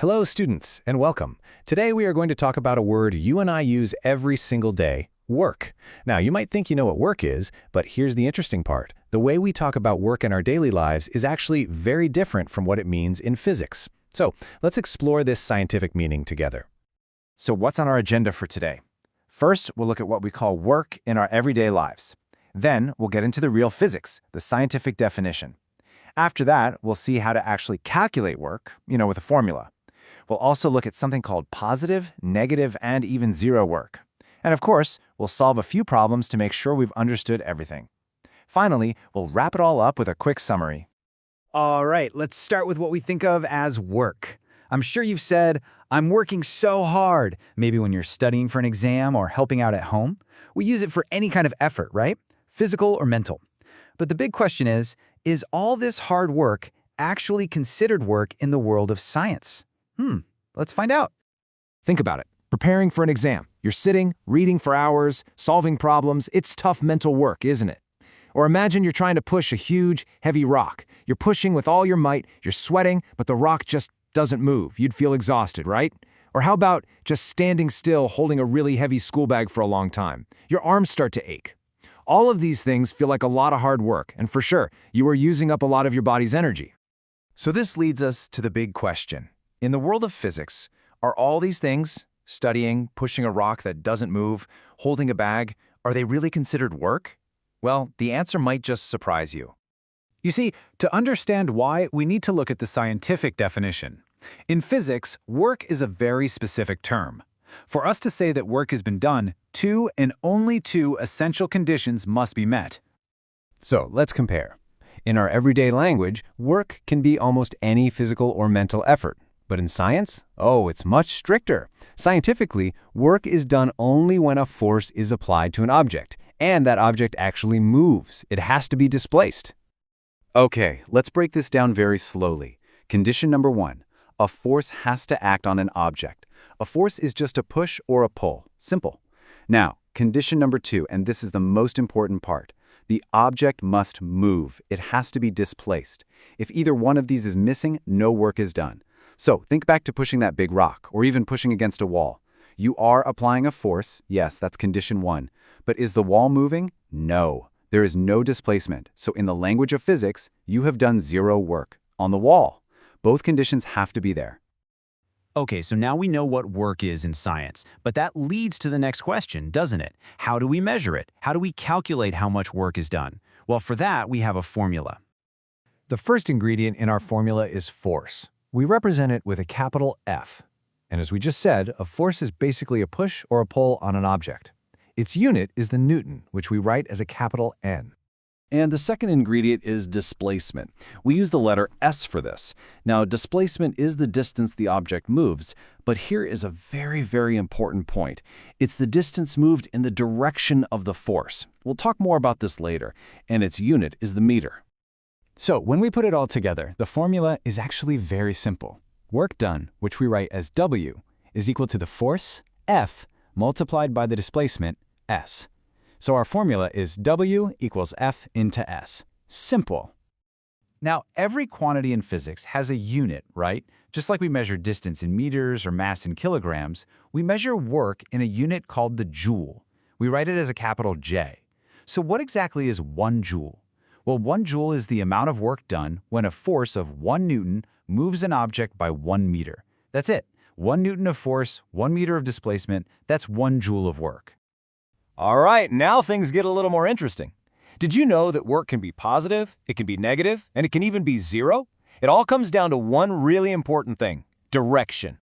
Hello, students, and welcome. Today we are going to talk about a word you and I use every single day, work. Now, you might think you know what work is, but here's the interesting part. The way we talk about work in our daily lives is actually very different from what it means in physics. So, let's explore this scientific meaning together. So what's on our agenda for today? First, we'll look at what we call work in our everyday lives. Then, we'll get into the real physics, the scientific definition. After that, we'll see how to actually calculate work, with a formula. We'll also look at something called positive, negative, and even zero work. And of course, we'll solve a few problems to make sure we've understood everything. Finally, we'll wrap it all up with a quick summary. All right, let's start with what we think of as work. I'm sure you've said, "I'm working so hard," maybe when you're studying for an exam or helping out at home. We use it for any kind of effort, right? Physical or mental. But the big question is all this hard work actually considered work in the world of science? Let's find out. Think about it. Preparing for an exam. You're sitting, reading for hours, solving problems. It's tough mental work, isn't it? Or imagine you're trying to push a huge, heavy rock. You're pushing with all your might, you're sweating, but the rock just doesn't move. You'd feel exhausted, right? Or how about just standing still holding a really heavy school bag for a long time? Your arms start to ache. All of these things feel like a lot of hard work, and for sure, you are using up a lot of your body's energy. So this leads us to the big question. In the world of physics, are all these things, studying, pushing a rock that doesn't move, holding a bag, are they really considered work? Well, the answer might just surprise you. You see, to understand why, we need to look at the scientific definition. In physics, work is a very specific term. For us to say that work has been done, two and only two essential conditions must be met. So let's compare. In our everyday language, work can be almost any physical or mental effort. But in science, it's much stricter. Scientifically, work is done only when a force is applied to an object, and that object actually moves. It has to be displaced. Okay, let's break this down very slowly. Condition number 1. A force has to act on an object. A force is just a push or a pull. Simple. Now, condition number 2, and this is the most important part. The object must move. It has to be displaced. If either one of these is missing, no work is done. So think back to pushing that big rock, or even pushing against a wall. You are applying a force, yes, that's condition 1. But is the wall moving? No. There is no displacement. So in the language of physics, you have done zero work on the wall. Both conditions have to be there. Okay, so now we know what work is in science, but that leads to the next question, doesn't it? How do we measure it? How do we calculate how much work is done? Well, for that, we have a formula. The first ingredient in our formula is force. We represent it with a capital F. And as we just said, a force is basically a push or a pull on an object. Its unit is the Newton, which we write as a capital N. And the second ingredient is displacement. We use the letter S for this. Now, displacement is the distance the object moves, but here is a very, very important point. It's the distance moved in the direction of the force. We'll talk more about this later, and its unit is the meter. So when we put it all together, the formula is actually very simple. Work done, which we write as W, is equal to the force, F, multiplied by the displacement, S. So our formula is W equals F into S. Simple. Now, every quantity in physics has a unit, right? Just like we measure distance in meters or mass in kilograms, we measure work in a unit called the joule. We write it as a capital J. So what exactly is 1 joule? Well, 1 joule is the amount of work done when a force of 1 Newton moves an object by 1 meter. That's it. 1 Newton of force, 1 meter of displacement, that's 1 joule of work. All right, now things get a little more interesting. Did you know that work can be positive, it can be negative, and it can even be zero? It all comes down to one really important thing: direction.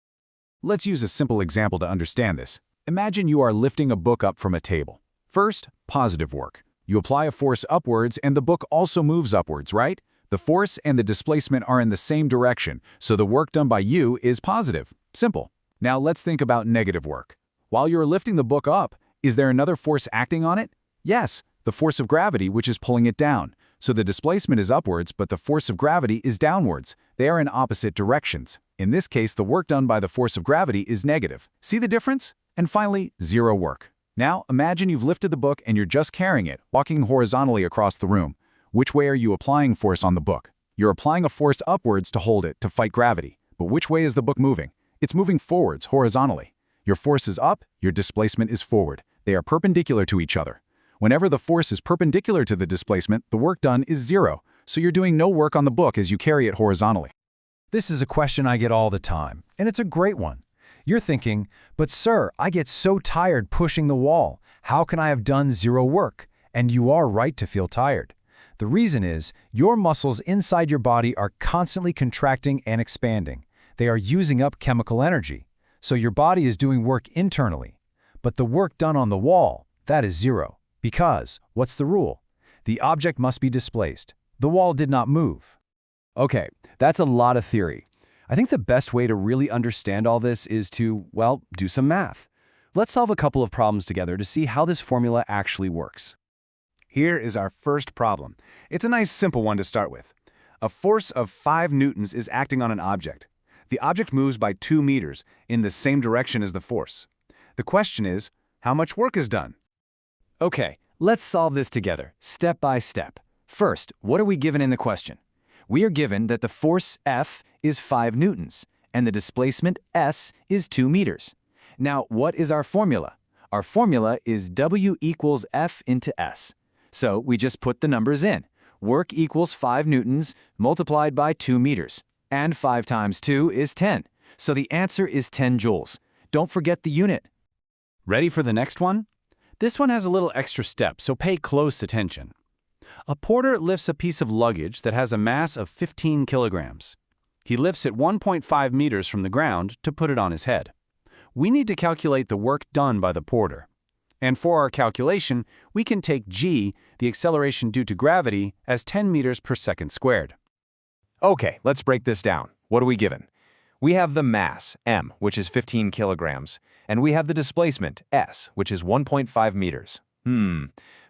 Let's use a simple example to understand this. Imagine you are lifting a book up from a table. First, positive work. You apply a force upwards and the book also moves upwards, right? The force and the displacement are in the same direction, so the work done by you is positive. Simple. Now let's think about negative work. While you're lifting the book up, is there another force acting on it? Yes, the force of gravity, which is pulling it down. So the displacement is upwards, but the force of gravity is downwards. They are in opposite directions. In this case, the work done by the force of gravity is negative. See the difference? And finally, zero work. Now, imagine you've lifted the book and you're just carrying it, walking horizontally across the room. Which way are you applying force on the book? You're applying a force upwards to hold it, to fight gravity. But which way is the book moving? It's moving forwards, horizontally. Your force is up, your displacement is forward. They are perpendicular to each other. Whenever the force is perpendicular to the displacement, the work done is zero, so you're doing no work on the book as you carry it horizontally. This is a question I get all the time, and it's a great one. You're thinking, but sir, I get so tired pushing the wall. How can I have done zero work? And you are right to feel tired. The reason is, your muscles inside your body are constantly contracting and expanding. They are using up chemical energy. So your body is doing work internally. But the work done on the wall, that is zero. Because, what's the rule? The object must be displaced. The wall did not move. Okay, that's a lot of theory. I think the best way to really understand all this is to, well, do some math. Let's solve a couple of problems together to see how this formula actually works. Here is our first problem. It's a nice simple one to start with. A force of 5 newtons is acting on an object. The object moves by 2 meters in the same direction as the force. The question is, how much work is done? Okay, let's solve this together, step by step. First, what are we given in the question? We are given that the force F is 5 newtons, and the displacement S is 2 meters. Now, what is our formula? Our formula is W equals F into S. So we just put the numbers in. Work equals 5 newtons multiplied by 2 meters. And 5 times 2 is 10. So the answer is 10 joules. Don't forget the unit. Ready for the next one? This one has a little extra step, so pay close attention. A porter lifts a piece of luggage that has a mass of 15 kilograms. He lifts it 1.5 meters from the ground to put it on his head. We need to calculate the work done by the porter. And for our calculation, we can take g, the acceleration due to gravity, as 10 meters per second squared. Okay, let's break this down. What are we given? We have the mass, m, which is 15 kilograms, and we have the displacement, s, which is 1.5 meters.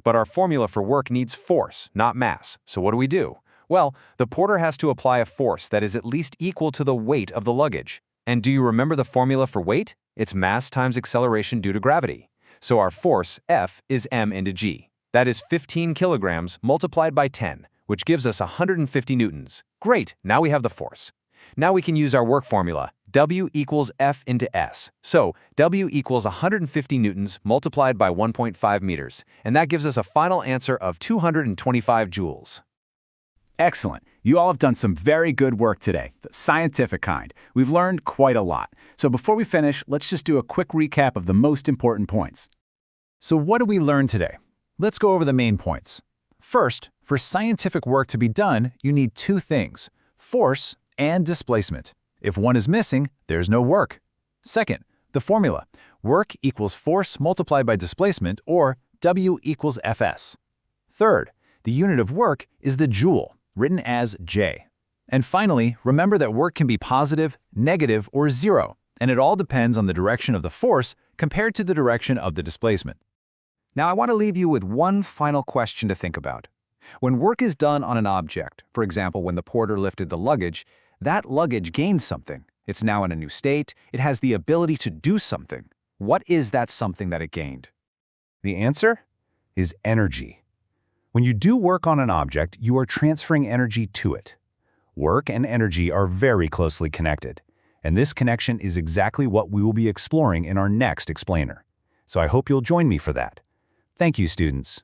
But our formula for work needs force, not mass. So what do? Well, the porter has to apply a force that is at least equal to the weight of the luggage. And do you remember the formula for weight? It's mass times acceleration due to gravity. So our force, F, is m into g. That is 15 kilograms multiplied by 10, which gives us 150 newtons. Great, now we have the force. Now we can use our work formula, W equals F into S. So W equals 150 newtons multiplied by 1.5 meters, and that gives us a final answer of 225 joules. Excellent. You all have done some very good work today, the scientific kind. We've learned quite a lot. So before we finish, let's just do a quick recap of the most important points. So what did we learn today? Let's go over the main points. First, for scientific work to be done, you need 2 things, force and displacement. If one is missing, there's no work. Second, the formula, work equals force multiplied by displacement, or W equals Fs. Third, the unit of work is the joule, written as J. And finally, remember that work can be positive, negative, or zero, and it all depends on the direction of the force compared to the direction of the displacement. Now I want to leave you with one final question to think about. When work is done on an object, for example, when the porter lifted the luggage, that luggage gains something. It's now in a new state. It has the ability to do something. What is that something that it gained? The answer is energy. When you do work on an object, you are transferring energy to it. Work and energy are very closely connected, and this connection is exactly what we will be exploring in our next explainer. So I hope you'll join me for that. Thank you, students.